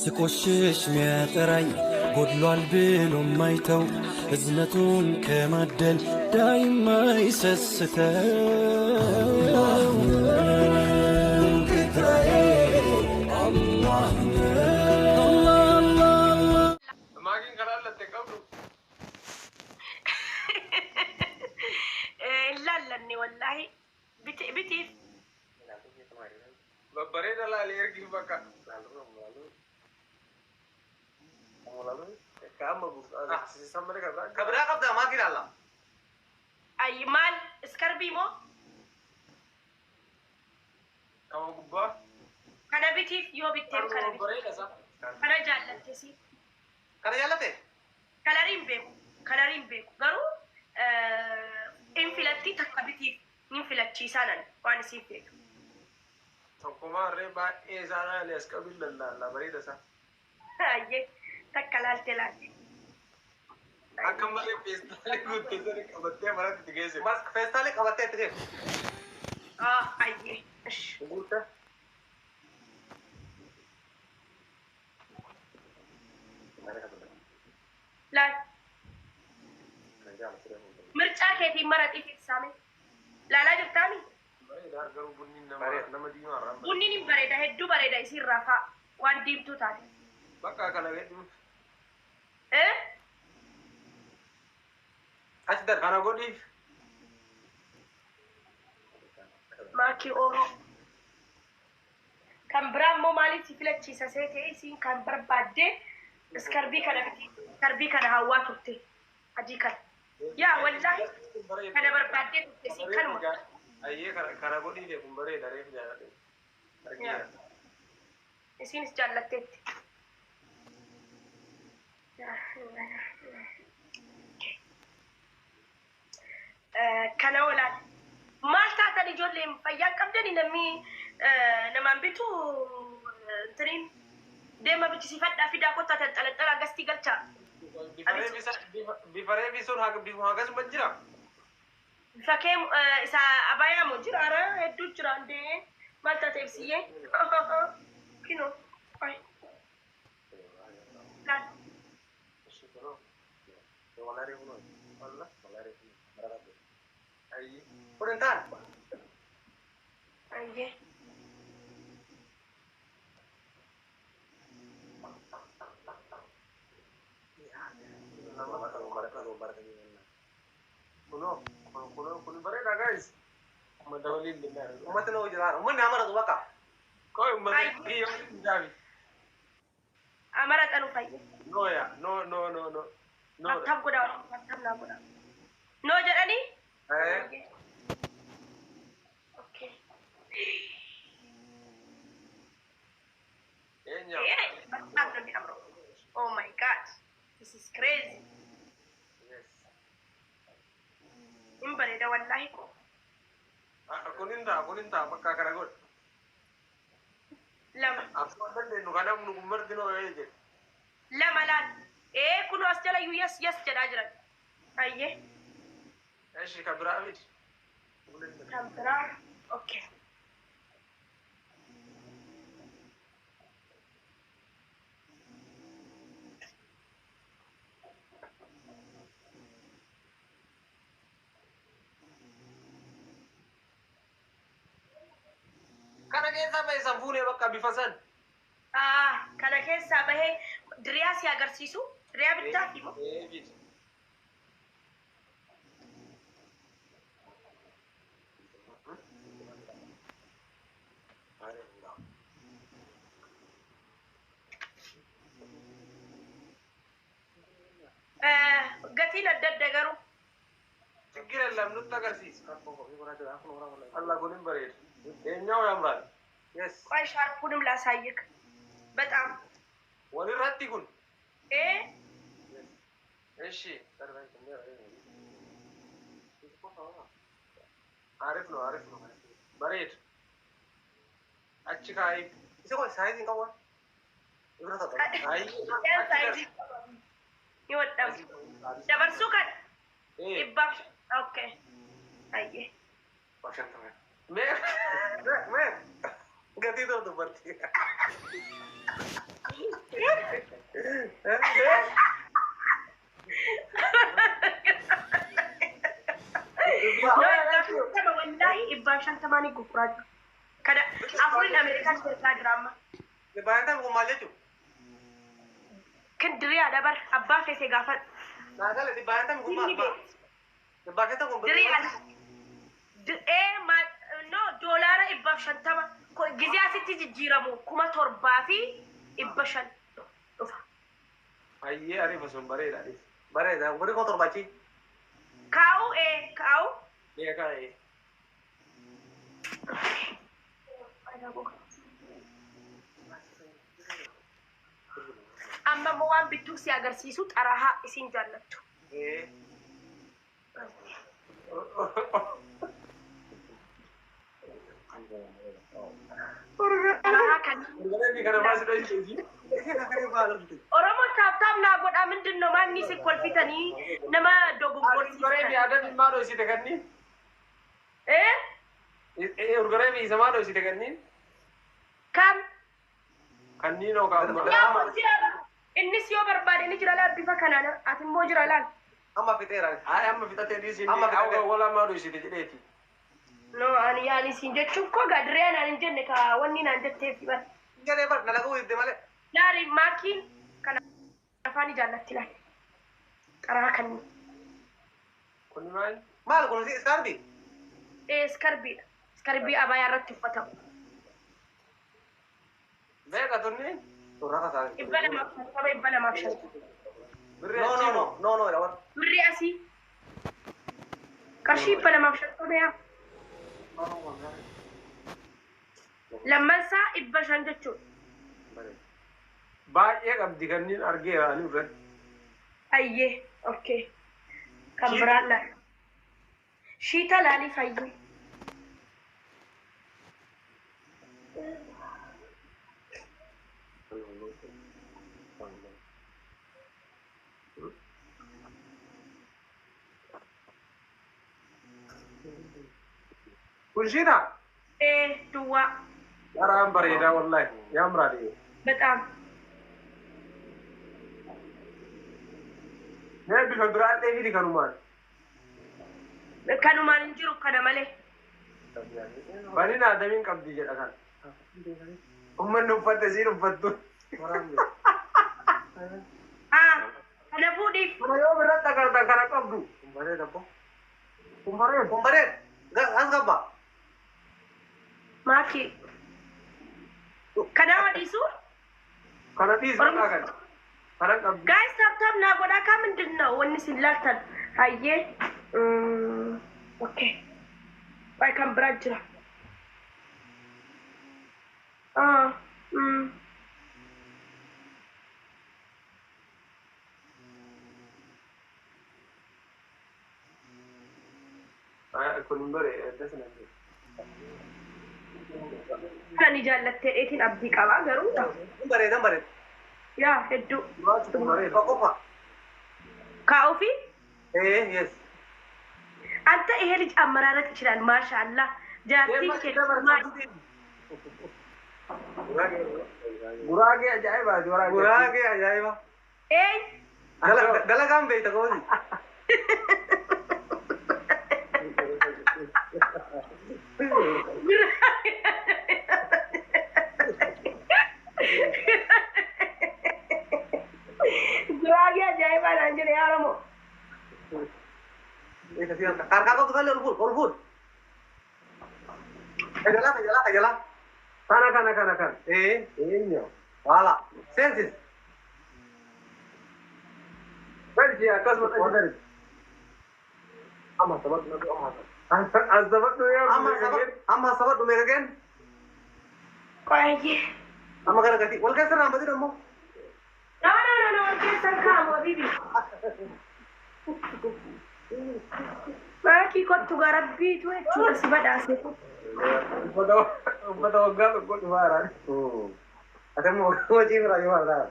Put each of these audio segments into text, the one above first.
ስቆሽሽ ሚያጠራኝ ጎድሏል ብሎ ማይተው እዝነቱን ከማደል ዳይማ ይሰስተው ጌታዬ አላህ لالني والله بتي بريدة لا ليركي بكا كبرا قبضة ما كده الله أي مال اسكربي مو كم قبة كنا بتي يو بتيم كنا كنا جالت تسي كنا جالت كلارين بيكو قرو infilatti takka bitiif nin filachiisanan waan isiif beeku. Tokkummaa irree baay'ee isaanii ali as qabiin lallaala bareeda isaa. Ayyee takka laaltee. Akka malee feestaalee guuttee qabattee maratti itti geesse. Feestaalee qabattee itti geesse. Ayyee. Guutta. Laal. ምርጫ ከየት ይመረጥ ይፈሳሜ ላላ ጅርታሚ ቡኒን በሬዳ ሄዱ በሬዳ ሲራፋ ዋን ዲምቱ ታዲ በቃ ከለገዱ አስደር ካናጎዲ ማኪ ኦሮ ከምብራሞ ማለት ሲፍለቺ ሰሴቴ ሲን ከምበርባዴ እስከርቢ ከነ ሀዋ ቱርቴ አጂካል يا والله أنا بربادي تسي كلمة. أيه كراغودي ده كمبرة دارين جانا. يا. إسين سجلت تيت. كنا ولا ما تعتني جولهم فيا كبدني نمي نمان بيتو ترين دائما بتشوفات في داكوتا تلا قستي قلتها. بفرق بيسون هاجس مجرا. فكيم إذا أبايا مجرا أرا هدو جران ده ما تتفسيه. كينو. أي. لا. أي. كورنتان. أيه. Kuno bareda guys. Madawalin din na. Umat na ujara. Umat na amara tuwaka. Koy umat iyo jabi. Amara tanu fay. No ya. No. No. Tam ko daw. Tam na ko daw. No jarani? Okay. Enya. Oh my god. This is crazy. Imbareda wallahi ko. Akuninta bakka kana god. Lama. Aku bande no kadam no gumardino eje. Lama lan. Kuno asjala yu yes jada ajran. Ayye. Eshi kabra abid. Kabra. Okay. Kana keessa bahe sanfuune bakka bifasan. Kana keessa bahe diriyaa si agarsiisu diriyaa bittaa fi moo? gatiin adda adda garuu. ችግር የለም እንታገርሲስ አላህ ጎንም በሬድ የኛው ያምራል yes ቆይ ሻርፑንም ላሳይክ በጣም ወልራት ይጉን እሺ አሪፍ ነው በሬድ አችካይ ይሰቆ ሳይዝ እንኳን ይብራታ አይ ሳይዝ ይወጣው ደበርሱ ካል ይባብ ኦኬ አየ मैं गति तो बढ़ती है والله إباشان تماني قفرات كذا أفرين أمريكان تطلع دراما إباشان تقوم مالجو كن دري هذا بر أبا في سجافة لا لا إباشان تقوم ما إباشان تقوم دري هذا إيه ما نو دولار إباشان تما جزء أسيتي جيرامو كم تربا في إباشان أيه أري بسون بريد أري بريد أنا بريد كم تربا شيء كاو إيه كاو iya kali. Amma mau ambil tuh si agar sisut araha isin jalan tuh. Orang mau tap nak buat amin tu nama ni si kualfitani nama dogu kursi. Ada di mana si tekan ni? Urgare mi sama do si tekan ni? Kam? Kan ni no kam. Ya mau jalan. Ini siapa berbalik ini jalan bifa kanan. Atin mau jalan. Amma fitera. Amma fitera di sini. Amma fitera. Wala ma do si tekan. No, ani sinje chukko gadrian ani jenne ka wonni nan jette fi ba. Jare bar nalagu idde male. Dari makin kana afani jannati la. Qara kan. Kun mai? Mal kun si skarbi. Skarbi abaya ratti fata. Bega tunni? Turra ka sare. Ibala ma shan. No, yawan. Mirri asi. Kashi ibala ma shan to ya. Lamman sa ibashan jechuudha. Baay'ee qabdi kanneen argeera ani irratti. Ayyee, okay. Kan biraan laal. Shiita laalii fayyee. Kun shiita? Dua. Yaraan bareedaa wallahi. Yaamraadhi. Betam. Mee bifa biraan dheefidi kanumaan. Kanumaan hin jiru kana malee. Bani naadamiin qabdi jedha kan. Ummanni uffatte isiin uffattu. Kana fuudhiif. Kana yoo birratti agartan kana qabdu. Kumbaree dabbo. Kumbaree. As qabba. Maki. Kana wadisu? Kana dhiisu kan. Kana qabdu. Guys, tap na godha ka mindin na wani sillaltan. Hayyee. Okay. Baay kan biraa jira. Kun bareeda sanatti. Kan jaallattee dheetiin abdii qabaa garuu. Bareeda. Yaa hedduu. Bareeda qofa. Kaa'uufi? Yes. Anta ይሄ ልጅ አመራረጥ ይችላል ማሻአላ ጃርቲ ጉራጌ አጃይባ ደለጋም ቤተ ቆይ ጉራጌ አጃይባ አንጀ ያረሞ Karena kau tuh kan ulfur. Jalan. Kana. Ini. Wala. Sensis. Berji atas modern. Amma sabat nu ya. Amma sabat nu mereken. Kayaknya. Amma kana gati. Wal kan sana ambil kamu. No. Kesan kamu bibi. Maki kottu garabbi tu jechuudha si badhaase. Uffata waggaa tokko dhufaaraan. Ati immoo hojii biraa yoo argaa.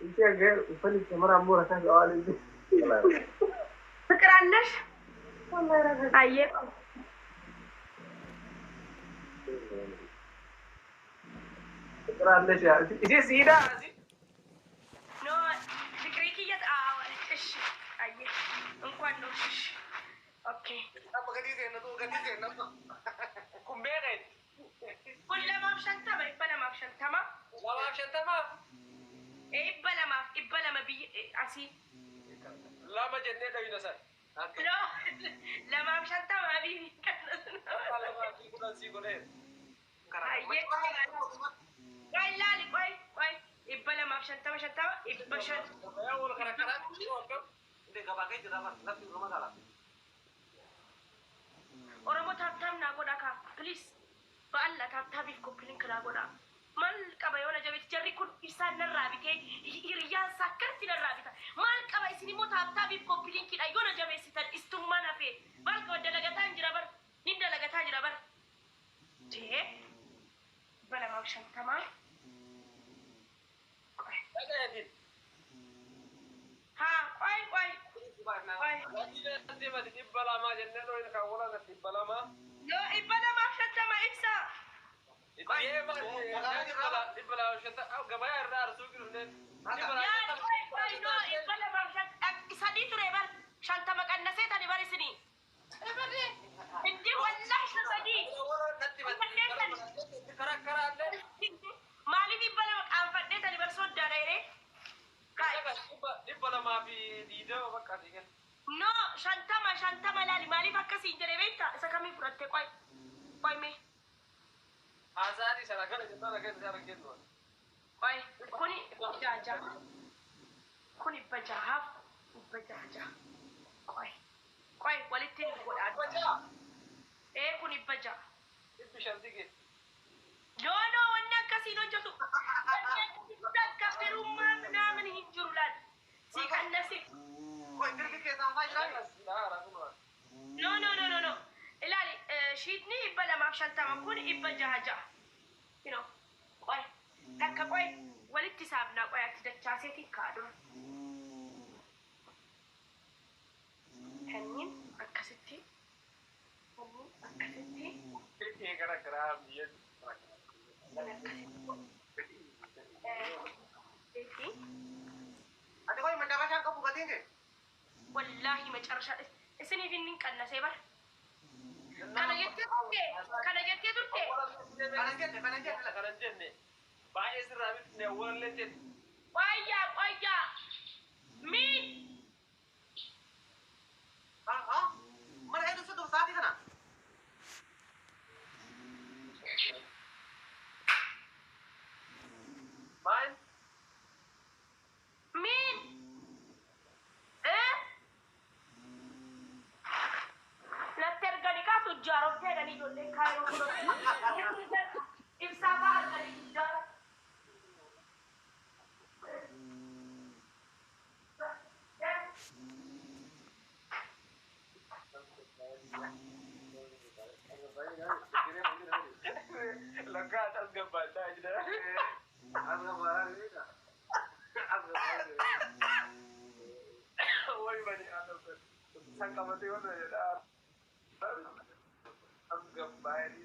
Ishee agee uffanni shamarran moora kan waan inni. ፍቅር አለሽ? አየህ Raallee siyaa. Isii siidaa asii. No, fikrii kiyya እሺ አየህ እንኳን ነው እሺ ኦኬ Amma gadii seenna. Kun beekan. kun lamaaf shantama dhibba lamaaf shantama Lamaaf shantama. dhibba lama biyya asii Lama jennee dhawina san. no lamaaf shantama abiin Lamaaf kudhan sii godhee. ayyee qoy laali qoy dhibba lamaaf shantama dhibba shan Yaa wal karaa. Ndee gabaa kee jira bara. Lafti gama gala. ኦሮሞ ታብታብ ና ጎዳ ካ ፕሊስ በአላ ታብታቢፍ ኮፕሊንክ ና ጎዳ ማል ቀባ የሆነ ጀቤት ጀሪ ኩን ኢብሳን ነራቢቴ ይርያን ሳከርት ነራቢታ ማል ቀባ ኢስኒሞ ታብታቢፍ ኮፕሊንክ ዳ የሆነ ጀቤት ሲተን ኢስቱማ ናፌ ባልከ ወደለገታ እንጅራ በር ንደለገታ እንጅራ በር ጄ በለማውሸን ተማ ሀ ቆይ Ibalama jennee dhooyin kan wala gadi ibalama. yo ibbalamaaf shantama ibsa Ibalama shantama gabaa irraa arsuu girunneen. yaa qoy no ibbalamaaf shantama sadii ture bar shantama qannasee tani bar isinii hindi wallahi sadii maaliif ibbalama qaanfadhee tani bar soddaadha yeree Ibalamaa fi diidama bakka dhiigan. no shantama laali maaliif akkasiin jedhee beekta isa kamii fudhatte qoy mee Haasaadii sana kana jennaan akka isa arginu. qoy kuni jaha kun dhibba jahaaf dhibba jaha qoy walitti godhaa kun dhibba jaha Ibbi shanti gee. no wanni akkasiin hojjetu gabbirummaa ምናምን hin jiru laal si qannasi no ilaali shiitni dhibba lamaaf shantama kun dhibba jaha qoy takka qoy walitti saabnaa qoy atti dachaaseetiin kaadura kanniin akkasitti Gara garaa biyya. Ati koi mandabashaan qabu gatiin kee? wallahi macarashaa isiniif inni qannasee bar kana jettee turte Kanan jenne. Baay'ee sirraa bitne awwaallee jenne. qoyyaa miin Mana hedduu soddomu sa'aatii kana. Maal? miin natti erganii kaasu ijaarottee jedhanii ijoolleen kaayoo fudhatu ibsaa fa'aa arganii ijaara Lakkaa as gabbaataa jira. As gabbaataa jira. Wai bani adam san kamate wannan ya da as gabbari